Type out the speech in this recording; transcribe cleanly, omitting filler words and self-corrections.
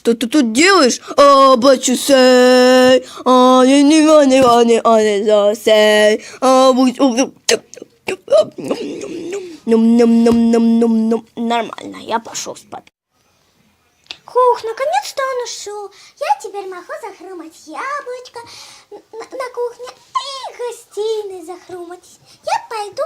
что ты тут делаешь? А, бачусей, а, не засей, а, нормально, я пошел спать. Хух, наконец-то он ушел. Я теперь могу захрумать яблочко на кухне и гостиной захрумать. Я пойду